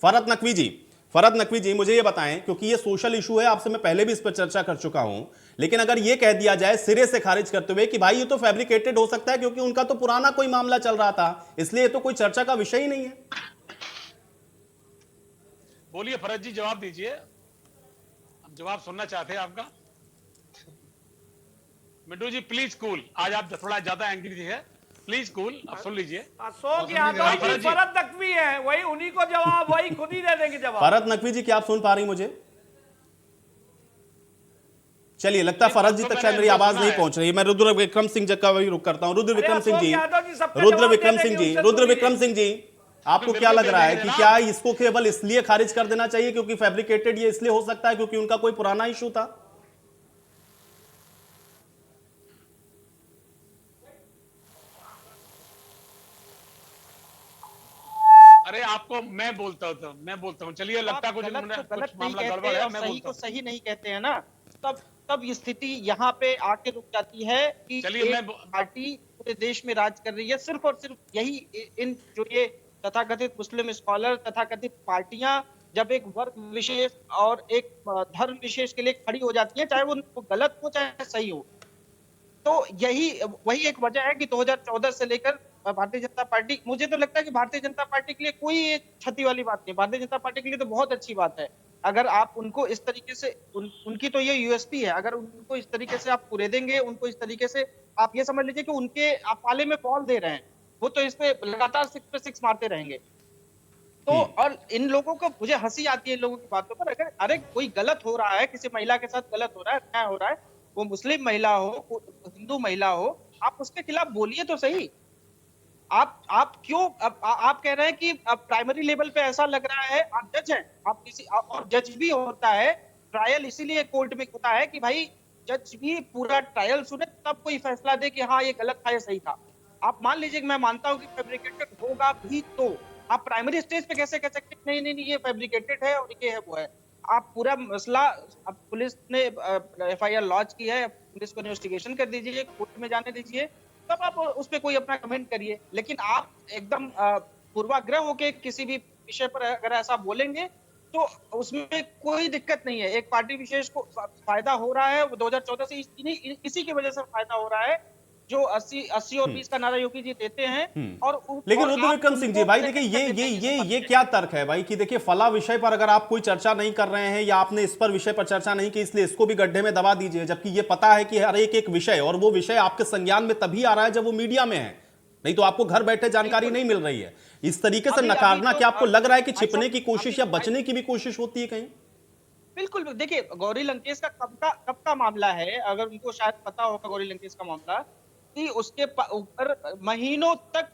फरहत नकवी जी, मुझे ये बताएं, क्योंकि ये सोशल इशू है, आपसे मैं पहले भी इस पर चर्चा कर चुका हूं, लेकिन अगर ये कह दिया जाए सिरे से खारिज करते हुए कि भाई ये तो फैब्रिकेटेड हो सकता है क्योंकि उनका तो पुराना कोई मामला चल रहा था, इसलिए तो कोई चर्चा का विषय ही नहीं है। बोलिए फरहत जी, जवाब दीजिए, हम जवाब सुनना चाहते हैं आपका। मिंटू जी प्लीज कूल, आज आप थोड़ा ज्यादा एंग्री है, प्लीज कूल, आप सुन लीजिए। अशोक यादव जी फरहत नकवी है, वही उन्हीं को जवाब, वही खुद ही दे देंगे जवाब। फरहत नकवी जी, क्या आप सुन पा रही मुझे? चलिए, लगता है फरहत जी तक शायद मेरी आवाज नहीं पहुंच रही। मैं रुद्र विक्रम सिंह जी का भी रुख करता हूं। रुद्र विक्रम सिंह जी, आपको क्या लग रहा है कि क्या इसको केवल इसलिए खारिज कर देना चाहिए क्योंकि फैब्रिकेटेड ये इसलिए हो सकता है क्योंकि उनका कोई पुराना इशू था? अरे आपको मैं बोलता हूँ, चलिए, लगता है कुछ मामला गड़बड़ है, मैं बोलता हूँ। सही नहीं कहते हैं ना, तब स्थिति यहाँ पे आके रुक जाती है कि एक पार्टी पूरे देश में राज कर रही है, सिर्फ और सिर्फ यही इन जो ये तथाकथित मुस्लिम स्कॉलर, तथाकथित पार्टियां जब एक वर्ग विशेष और एक धर्म विशेष के लिए खड़ी हो जाती है, चाहे वो गलत हो चाहे सही हो, तो वही एक वजह है कि 2014 से लेकर भारतीय जनता पार्टी, मुझे तो लगता है कि भारतीय जनता पार्टी के लिए कोई क्षति वाली बात नहीं, भारतीय जनता पार्टी के लिए तो बहुत अच्छी बात है। अगर आप उनको इस तरीके से उनकी तो ये यूएसपी है, अगर उनको इस तरीके से आप कुरेदेंगे, उनको इस तरीके से आप ये समझ लीजिए कि उनके आप पाले में बॉल दे रहे हैं, वो तो इस पे लगातार 6 पे 6 मारते रहेंगे। तो और इन लोगों को, मुझे हंसी आती है इन लोगों की बातों पर। अगर अरे कोई गलत हो रहा है, किसी महिला के साथ गलत हो रहा है, अन्याय हो रहा है, वो मुस्लिम महिला हो, हिंदू महिला हो, आप उसके खिलाफ बोलिए तो सही। आप क्यों आप कह रहे हैं कि प्राइमरी लेवल पे ऐसा लग रहा है, आप जज हैं, आप किसी और जज भी होता है, ट्रायल इसीलिए कोर्ट में होता है कि भाई जज भी पूरा ट्रायल सुने तब कोई फैसला दे कि हाँ ये गलत था या सही था। आप मान लीजिए कि मैं मानता हूं कि फैब्रिकेटेड होगा भी, तो आप प्राइमरी स्टेज पे कैसे कह सकते हैं नहीं ये फैब्रिकेटेड है और ये है वो है। आप पूरा मसला, अब पुलिस ने FIR लॉन्च की है, पुलिस को इन्वेस्टिगेशन कर दीजिए, कोर्ट में जाने दीजिए, तब आप उस पर कोई अपना कमेंट करिए। लेकिन आप एकदम पूर्वाग्रह होके किसी भी विषय पर अगर ऐसा बोलेंगे तो उसमें कोई दिक्कत नहीं है। एक पार्टी विशेष को फायदा हो रहा है, 2014 से इसी की वजह से फायदा हो रहा है, जो 80 और 20 का नारा योगी जी देते हैं। और लेकिन रुद्र विक्रम सिंह जी, भाई देखिए ये क्या तर्क है भाई कि देखिए फला विषय पर अगर आप कोई चर्चा नहीं कर रहे हैं या आपने इस पर विषय पर चर्चा नहीं की, इसलिए इसको भी गड्ढे में दबा दीजिए, जबकि ये पता है कि हर एक विषय, और वो विषय आपके संज्ञान में तभी आ रहा है जब वो मीडिया में है, नहीं तो आपको घर बैठे जानकारी नहीं मिल रही है। इस तरीके से नकारना, क्या आपको लग रहा है कि छिपने की कोशिश या बचने की भी कोशिश होती है कहीं? बिल्कुल, देखिए गौरी लंकेश का कब का मामला है, अगर उनको शायद पता होगा गौरी लंकेश का मामला, कि उसके ऊपर महीनों तक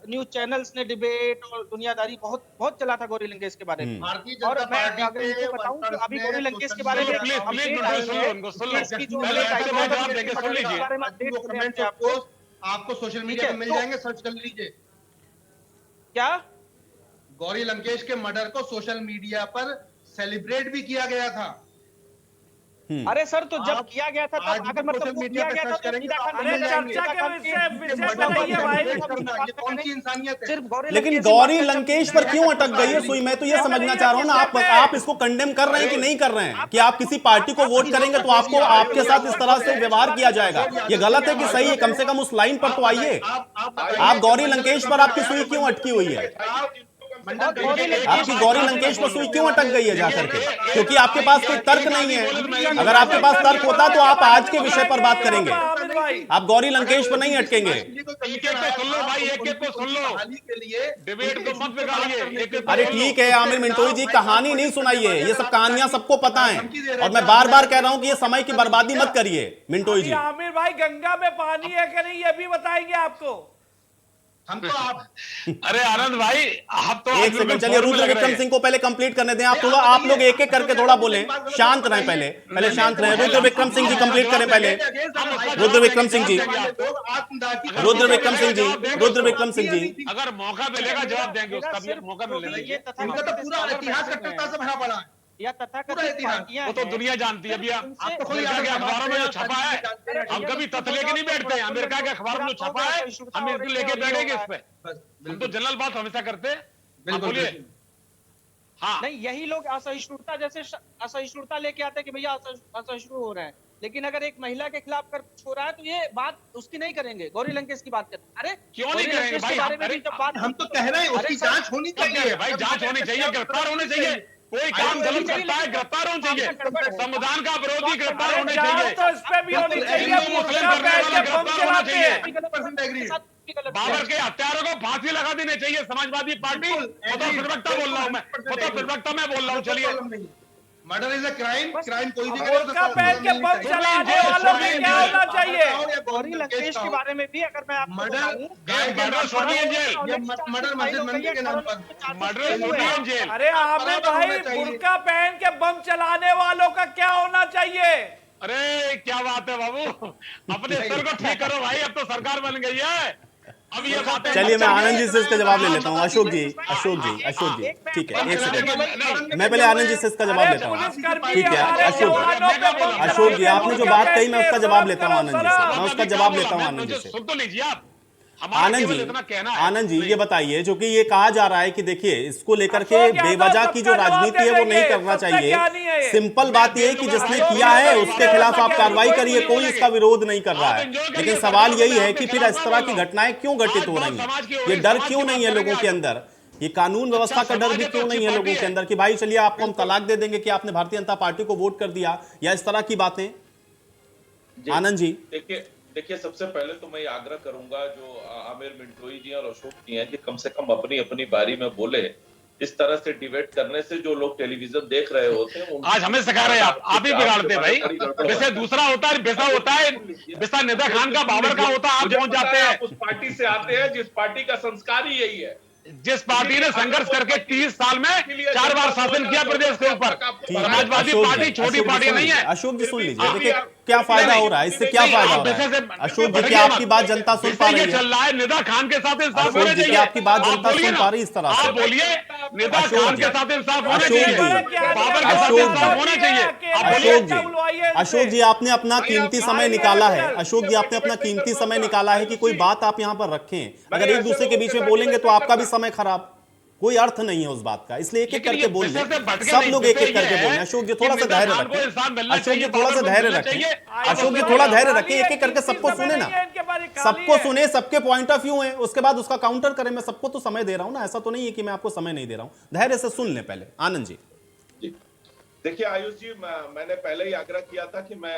न्यूज चैनल्स ने डिबेट और दुनियादारी बहुत चला था गौरी लंकेश के बारे में। और मैं अगर उनको बताऊं कि अभी गौरी लंकेश के बारे में आपको सोशल मीडिया पे मिल जाएंगे, सर्च कर लीजिए। क्या गौरी लंकेश के मर्डर को सोशल मीडिया पर सेलिब्रेट भी किया गया था। अरे सर, तो जब किया गया था तब अगर मतलब किया गया था तो कौन सी इंसानियत है? लेकिन गौरी लंकेश पर क्यों अटक गई है सुई? मैं तो ये समझना चाह रहा हूं ना, आप इसको कंडेम कर रहे हैं कि नहीं कर रहे हैं? कि आप किसी पार्टी को वोट करेंगे तो आपको आपके साथ इस तरह से व्यवहार किया जाएगा, ये गलत है कि सही है? कम से कम उस लाइन पर तो आइए। आप गौरी लंकेश पर आपकी सुई क्यों अटकी हुई है? आपकी गौरी लंकेश पर सुई क्यों अटक गई है जाकर के? क्योंकि आपके पास कोई तर्क नहीं है। अगर आपके पास तर्क होता तो आप आज के विषय पर बात करेंगे, आप गौरी लंकेश पर नहीं अटकेंगे। सुन लो भाई, एक एक को सुन लो, डिबेट को मत बिगाड़िए। अरे ठीक है आमिर मिंटोई जी, कहानी नहीं सुनाइए, ये सब कहानियां सबको पता है और मैं बार बार कह रहा हूं कि ये समय की बर्बादी मत करिए मिंटोई जी। आमिर भाई गंगा में पानी है कि नहीं ये भी बताएंगे आपको। हम तो आप अरे आनंद भाई आप तो एक सेकंड, चलिए रुद्र विक्रम सिंह को पहले कंप्लीट करने दें। आप थोड़ा, आप लोग एक एक करके थोड़ा बोलें, शांत रहें, पहले शांत रहें। रुद्र विक्रम सिंह जी कंप्लीट करें पहले। रुद्र विक्रम सिंह जी, रुद्र विक्रम सिंह जी, रुद्र विक्रम सिंह जी, अगर मौका मिलेगा जवाब देंगे, उसका भी मौका मिलेगा। इनका तो पूरा इतिहास कट्टरता से भरा पड़ा है। या तथाकथित पार्टियां वो तो दुनिया जानती है। अभी अमेरिका के अखबारों में जो छपा है, हम कभी तथ्य लेके नहीं बैठते हैं। अमेरिका के अखबारों में जो छपा है हम इसको लेके बैठेंगे इस पे। हम तो जनरल बात हमेशा करते हैं। बोलिए। हाँ नहीं, यही लोग असहिष्णुता जैसे असहिष्णुता लेके आते हैं कि भैया असहिष्णु हो रहे हैं, लेकिन अगर एक महिला के खिलाफ कर कुछ हो रहा है तो ये बात उसकी नहीं करेंगे, गौरी लंकेश की बात करते हैं। अरे क्यों नहीं करेंगे भाई? हम तो कह रहे हैं उसकी जांच होनी चाहिए भाई, जांच होनी चाहिए, गिरफ्तार होने चाहिए। कोई काम गलत करता है गिरफ्तार होना चाहिए, संविधान का विरोधी गिरफ्तार होने चाहिए, तो इस पे भी होनी चाहिए, मुर्गा बैठ के बम चलाते हैं। बाबर के हत्यारों को फांसी लगा देनी चाहिए समाजवादी पार्टी। प्रवक्ता बोल रहा हूँ मैं, प्रवक्ता मैं बोल रहा हूँ। चलिए, murder is a crime, crime कोई भी मुर्गा बैठ के बम चलाने वालों पे क्या होना चाहिए? गौरी लंकेश के बारे में भी अगर मैं आपको मर्डर छोड़िए जेल, मर्डर मस्जिद मंदिर के नाम पर मर्डर छोड़िए जेल। अरे आमिर भाई, मुर्गा पहन के बम चलाने वालों का क्या होना चाहिए? अरे क्या बात है बाबू, अपने स्तर को ठीक करो भाई, अब तो सरकार बन गई है। अब ये बातें चलिए मैं आनंद जी से इसका जवाब ले लेता हूँ। अशोक जी, अशोक जी, अशोक जी, ठीक है एक सेकंड, मैं पहले आनंद जी से इसका जवाब लेता हूँ। ठीक है अशोक जी, अशोक जी आपने जो बात कही मैं उसका जवाब लेता हूँ आनंद जी से, मैं उसका जवाब लेता हूँ आनंद जी से। सुन तो लीजिए आप, आनंद जी, आनंद जी ये बताइए, जो कि ये कहा जा रहा है कि देखिए इसको लेकर के बेवजह की जो राजनीति है वो नहीं करना चाहिए। सिंपल बात ये है कि जिसने किया है उसके खिलाफ आप कार्रवाई करिए, कोई इसका विरोध नहीं कर रहा है। लेकिन सवाल यही है कि फिर इस तरह की घटनाएं क्यों घटित हो रही हैं? ये डर क्यों नहीं है लोगों के अंदर? ये कानून व्यवस्था का डर भी क्यों नहीं है लोगों के अंदर कि भाई चलिए आपको हम तलाक दे देंगे कि आपने भारतीय जनता पार्टी को वोट कर दिया, या इस तरह की बातें? आनंद जी देखिए सबसे पहले तो मैं ये आग्रह करूंगा जो आमिर मिंटोई जी और अशोक जी हैं कि कम से कम अपनी अपनी बारी में बोले। इस तरह से डिबेट करने से जो लोग टेलीविजन देख रहे होते हैं आज हमें सिखा रहे हैं आप ही बिगाड़ते हैं भाई। वैसे दूसरा होता है, बेसा होता है, बेसा निदा खान का बाबर का होता है, आप पहुंच जाते हैं। उस पार्टी से आते हैं जिस पार्टी का संस्कार ही यही है, जिस पार्टी ने संघर्ष करके 30 साल में 4 बार शासन किया प्रदेश के ऊपर। समाजवादी पार्टी छोटी पार्टी नहीं है। अशोक जी सुन लीजिए, देखिए क्या फायदा हो रहा है, इससे क्या फायदा हो रहा है? अशोक जी क्या आपकी बात जनता सुन पा रही है? चल रहा है निदा खान के साथ इंसाफ अशोक होना जी चाहिए। क्या आपकी बात जनता सुन पा रही है इस तरह से? आप बोलिए, निदा खान के साथ इंसाफ होना अशोक चाहिए, जी, बाबर के साथ इंसाफ होना चाहिए। अशोक जी, अशोक जी आपने अपना कीमती समय निकाला है, अशोक जी आपने अपना कीमती समय निकाला है कि कोई बात आप यहाँ पर रखें। अगर एक दूसरे के बीच में बोलेंगे तो आपका भी समय खराब, कोई अर्थ नहीं है उस बात का। इसलिए एक एक करके बोल रहे, सब लोग एक एक करके बोल रहे। अशोक जी थोड़ा सा धैर्य रखें, अशोक जी थोड़ा सा धैर्य रखें, अशोक जी थोड़ा धैर्य रखें, एक एक करके सबको सुने ना, सबको सुने, सबके पॉइंट ऑफ व्यू है, उसके बाद उसका काउंटर करें। मैं सबको तो समय दे रहा हूं ना, ऐसा तो नहीं है कि मैं आपको समय नहीं दे रहा हूं। धैर्य से सुन लें पहले। आनंद जी देखिए आयुष जी, मैंने पहले ही आग्रह किया था कि मैं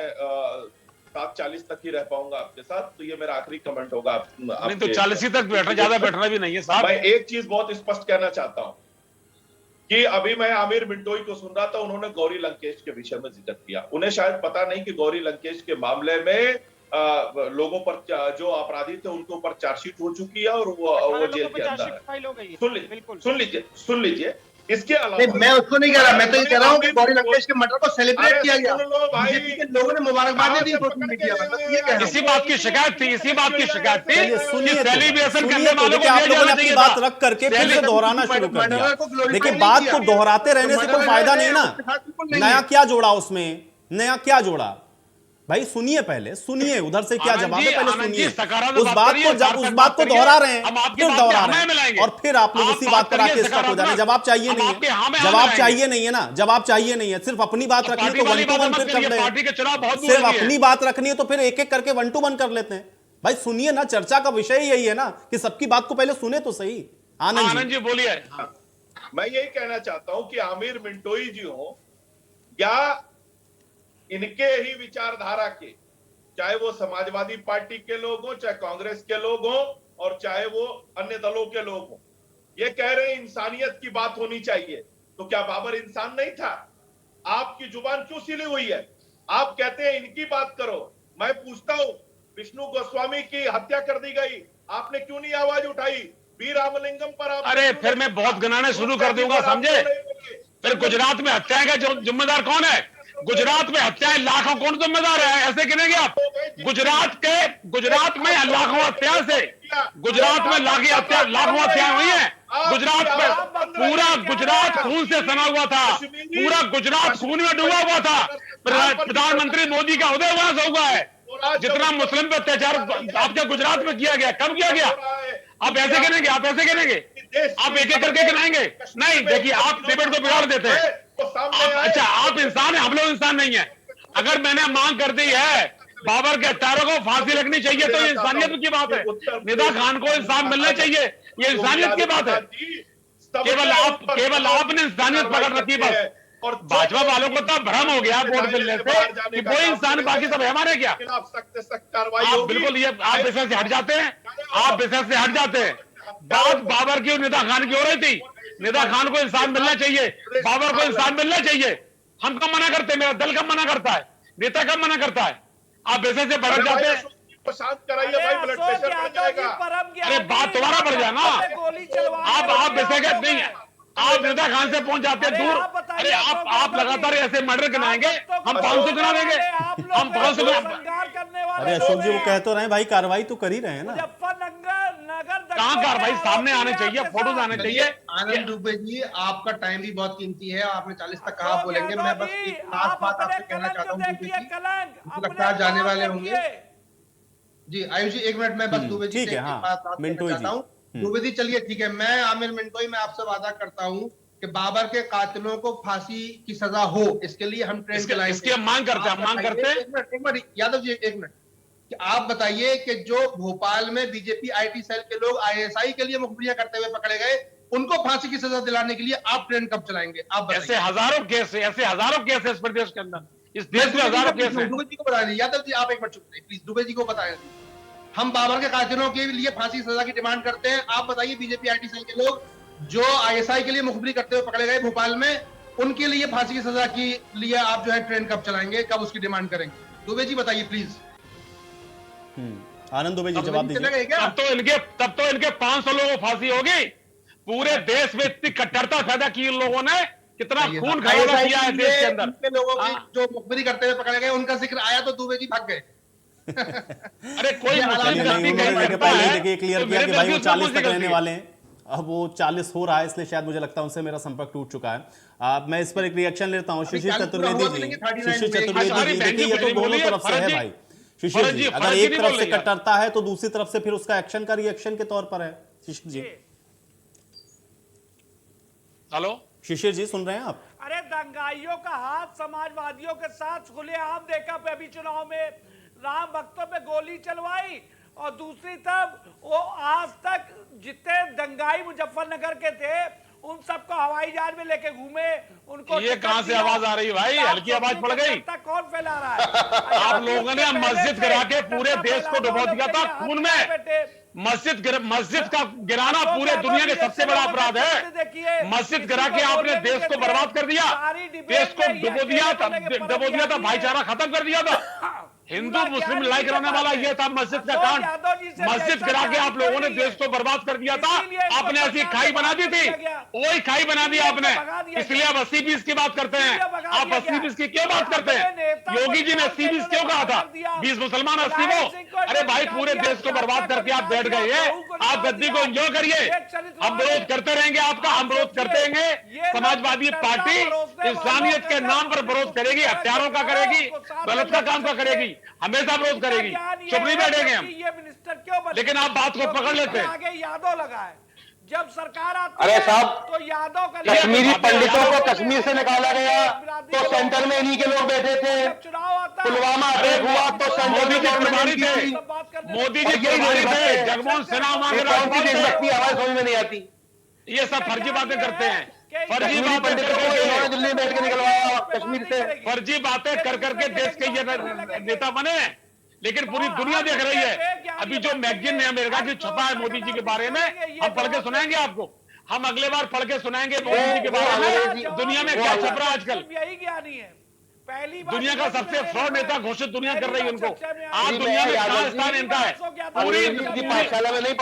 7:40 तक ही रह पाऊंगा आपके साथ, तो ये मेरा आखिरी कमेंट होगा। नहीं तो 40 ही तक बैठना, ज्यादा बैठना भी नहीं है साहब। मैं एक चीज बहुत स्पष्ट कहना चाहता हूं कि अभी मैं आमिर मिंटोई को सुन रहा था, उन्होंने गौरी लंकेश के विषय में जिक्र किया। उन्हें शायद पता नहीं कि गौरी लंकेश के मामले में लोगों पर जो अपराधी थे उनके ऊपर चार्जशीट हो चुकी है और वो जेल के अंदर है। सुन लीजिए इसके अलावा मैं उसको नहीं कह रहा, मैं तो ये कह रहा हूँ कि गौरी लंकेश के मर्डर को सेलिब्रेट किया गया, बीजेपी के लोगों ने मुबारकबाद दी सोशल मीडिया पर। इसी बात की शिकायत थी, इसी बात की शिकायत थी। सुनिए सेलिब्रेशन करने वालों को आप लोगों ने अपनी बात रख करके फिर से दोहराना शुरू कर दिया। देखिए बात को दोहराते रहने से कोई फायदा नहीं ना, नया क्या जोड़ा उसमें, नया क्या जोड़ा? भाई सुनिए, पहले सुनिए, उधर से क्या जवाब है पहले सुनिए। उस बात को दोहरा रहे हैं, फिर दोहरा रहे हैं, और फिर आप लोग उसी बात पर आके स्टक हो जाने। जवाब चाहिए नहीं है, जवाब चाहिए नहीं है ना, जवाब चाहिए नहीं है। सिर्फ अपनी बात रखनी है तो 1 to 1 फिर कर रहे हैं, सिर्फ अपनी बात रखनी है तो फिर एक एक करके 1 to 1 कर लेते हैं। भाई सुनिए ना, चर्चा का विषय यही है ना कि सबकी बात को पहले सुने तो सही। आनंद जी बोलिए। मैं यही कहना चाहता हूं कि आमिर मिंटोई जी हो या इनके ही विचारधारा के, चाहे वो समाजवादी पार्टी के लोग हों, चाहे कांग्रेस के लोग हों, और चाहे वो अन्य दलों के लोग हों, ये कह रहे हैं इंसानियत की बात होनी चाहिए। तो क्या बाबर इंसान नहीं था? आपकी जुबान क्यों सिली हुई है? आप कहते हैं इनकी बात करो। मैं पूछता हूं, विष्णु गोस्वामी की हत्या कर दी गई, आपने क्यों नहीं आवाज उठाई? वी रामलिंगम पर आप, अरे फिर मैं बहुत गिनाने शुरू कर दूंगा, समझे? फिर गुजरात में हत्याएं का जिम्मेदार कौन है? गुजरात में हत्याएं लाखों कौन जिम्मेदार है? ऐसे गिनेंगे आप? गुजरात में लाखों हत्या से, गुजरात में लाखों हत्याएं हुई है। गुजरात में पूरा गुजरात खून से सना हुआ था, पूरा गुजरात खून में डूबा हुआ था। प्रधानमंत्री मोदी का उदय वहां से हुआ है। जितना मुस्लिम पे अत्याचार आपके गुजरात में किया गया, कब किया गया? आप ऐसे गिनेंगे? आप ऐसे गिनेंगे? आप एक एक करके गिनाएंगे? नहीं, देखिए आप डिबेट को बिगाड़ देते हैं। अच्छा, आप इंसान है, हम लोग इंसान नहीं है। अगर मैंने मांग कर दी है बाबर के हत्यारों को फांसी लगनी चाहिए, तो ये इंसानियत की बात है। निदा खान को इंसाफ मिलना चाहिए, ये इंसानियत की बात है। केवल आपने इंसानियत पकड़ रखी बस। और भाजपा वालों को तो भ्रम हो गया वोट मिलने से कि वो इंसान, बाकी सब हमारे क्या? आप बिल्कुल ये आप विषय से हट जाते हैं, आप विषय से हट जाते हैं। बात बाबर की और निदा खान की हो रही थी। निदा खान को इंसाफ मिलना चाहिए, बाबर को इंसाफ मिलना चाहिए। हम कब मना करते हैं? मेरा दल कब मना करता है? नेता कब मना करता है? आप विषय से भटक जाते हैं। शांत कराइए भाई, ब्लड प्रेशर बढ़ जाएगा। अरे बात तुम्हारा बढ़ जाए ना। आप विषय के नहीं है, आप निदा खान से पहुंच जाते हैं दूर। अरे आप लगातार ऐसे मर्डर गिनाएंगे, हम 500 गिना देंगे, हम 500। अरे अशोक जी, वो कह तो रहे हैं भाई, कार्रवाई तो कर ही रहे हैं ना। कहाँ कार्रवाई? सामने आने चाहिए, फोटोज आने चाहिए। आनंद दुबे जी, आपका टाइम भी बहुत कीमती है, आपने 40 तक कहा बोलेंगे। मैं बस एक खास बात आपसे कहना चाहता हूँ दुबे जी, मुझे लगता है जाने वाले होंगे जी। आयुष जी एक मिनट, मैं बस दुबे जी से एक बात कहना चाहता हूँ। दुबे जी चलिए ठीक है, मैं आमिर मिंटोई मैं आपसे वादा करता हूँ कि बाबर के कातिलों को फांसी की सजा हो, इसके लिए हम ट्रेन चलाएंगे। इसकी हम मांग करते हैं, हम मांग करते हैं। एक मिनट यादव जी, एक मिनट, कि आप बताइए कि जो भोपाल में बीजेपी आईटी सेल के लोग आईएसआई के लिए मुखबिरियां करते हुए पकड़े गए, उनको फांसी की सजा दिलाने के लिए आप ट्रेन कब चलाएंगे? आप बताइए। ऐसे हजारों केस है इस प्रदेश के अंदर, इस देश में हजारों केस है। दुबे जी को बता दीजिए। यादव जी आप एक मिनट चुप रहिए प्लीज, दुबे जी को बताएं। हम बाबर के कातिलों के लिए फांसी सजा की डिमांड करते हैं। आप बताइए, बीजेपी आईटी सेल के लोग जो आईएसआई के लिए मुखबिरी करते हुए पकड़े गए भोपाल में, उनके लिए फांसी की सजा के लिए आप जो है ट्रेन कब चलाएंगे, कब उसकी डिमांड करेंगे? दुबे जी बताइए प्लीज। आनंद दुबे जी जवाब दीजिए। तब तो इनके 500 लोगों को फांसी होगी। पूरे देश में इतनी कट्टरता पैदा की इन लोगों ने, कितना खून खराबा किया है देश के अंदर। लोगों की जो मुखबिरी करते हुए पकड़े गए, उनका जिक्र आया तो दुबे जी भाग गए। अरे कोई पहले देखिए क्लियर किया कि भाई वो 40 तक रहने वाले हैं, अब वो 40 हो रहा है, इसलिए शायद मुझे लगता है उनसे मेरा संपर्क टूट चुका है। मैं इस पर एक रिएक्शन लेता हूँ। शिशिर चतुर्वेदी जी, देखिए ये तो दोनों तरफ से है भाई। शिशिर जी, अगर एक तरफ से कट्टरता है तो दूसरी तरफ से फिर उसका एक्शन का रिएक्शन के तौर पर है। शिशिर जी, हेलो शिशिर जी सुन रहे हैं आप? अरे दंगाइयों का हाथ समाजवादियों के साथ खुलेआम देखा अभी चुनाव में, राम भक्तों पे गोली चलवाई, और दूसरी तरफ वो आज तक जितने दंगाई मुजफ्फरनगर के थे उन सबको हवाई जहाज में लेके घूमे। उनको ये कहां से आवाज आ रही भाई? हल्की आवाज पड़ गई। कौन फैला रहा है? आप लोगों ने मस्जिद गिरा के पूरे देश को डुबो दिया था खून में। मस्जिद का गिराना पूरे दुनिया के सबसे बड़ा अपराध है। मस्जिद गिरा के आपने देश को बर्बाद कर दिया, देश को डुबो दिया था, भाईचारा खत्म कर दिया था। हिंदू मुस्लिम लड़ाई कराने वाला ये था मस्जिद का कांड। मस्जिद गिरा के आप लोगों ने देश को बर्बाद कर दिया था। आपने ऐसी खाई बना दी थी, वही खाई बना दी आपने। इसलिए आप 80-20 की बात करते हैं। आप 80-20 की क्यों बात करते हैं? योगी जी ने 80-20 क्यों कहा था? 20 मुसलमान 80 को। अरे भाई पूरे देश को बर्बाद करके आप बैठ गए हैं। आप गद्दी को एंजॉय करिए, हम विरोध करते रहेंगे आपका, हम विरोध करते रहेंगे। समाजवादी पार्टी इंसानियत के नाम पर विरोध करेगी, हत्यारों का करेगी, गलत का काम का करेगी, हमेशा विरोध करेगी। चुप नहीं बैठेंगे हम। ये मिनिस्टर क्यों बने? लेकिन आप बात को पकड़ लेते हैं। आगे यादव लगा है, जब सरकार आती अरे है साहब, तो यादव का कश्मीरी पंडितों को कश्मीर से निकाला गया तो सेंटर में इन्हीं के लोग बैठे थे। चुनाव आता है, पुलवामा अटैक हुआ तो सेंटर में गवर्नमेंट थे, मोदी जी प्रभारी थे, जगमोहन सिन्हा वहां के कौन सी देशभक्ति आवाज समझ में नहीं आती। ये सब फर्जी बातें करते हैं। फर्जी बातें दिल्ली में बैठ के निकलवाया कश्मीर से, फर्जी बातें कर करके देश के ये नेता बने हैं, लेकिन पूरी दुनिया देख रही है। अभी जो मैगजीन है अमेरिका की छपा है मोदी जी के बारे में, हम पढ़ के सुनाएंगे आपको, हम अगले बार पढ़ के सुनाएंगे मोदी जी के बारे में दुनिया में क्या छप रहा है आजकल। यही ज्ञानी है, पहली बार दुनिया का सबसे फ्रॉड नेता घोषित दुनिया कर रही है उनको। आज दुनिया में कहां स्थान इनका है? पूरी पाठशाला में नहीं,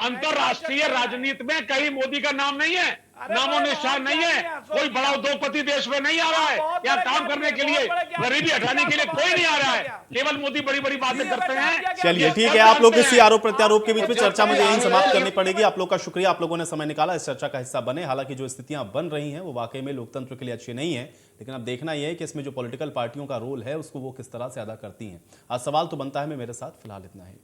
अंतरराष्ट्रीय राजनीति में कहीं मोदी का नाम नहीं है, नामो निशान नहीं है, कोई बड़ा उद्योगपति देश में नहीं आ रहा है, या काम करने के लिए, गरीबी हटाने के लिए कोई नहीं आ रहा है, केवल मोदी बड़ी बड़ी बातें करते हैं। चलिए ठीक है, आप लोग इसी आरोप प्रत्यारोप के बीच में चर्चा मुझे यहीं समाप्त करनी पड़ेगी। आप लोग का शुक्रिया, आप लोगों ने समय निकाला, इस चर्चा का हिस्सा बने। हालांकि जो स्थितियां बन रही हैं वो वाकई में लोकतंत्र के लिए अच्छी नहीं है, लेकिन अब देखना यह है कि इसमें जो पॉलिटिकल पार्टियों का रोल है उसको वो किस तरह से अदा करती हैं। आज सवाल तो बनता है, मेरे साथ फिलहाल इतना ही।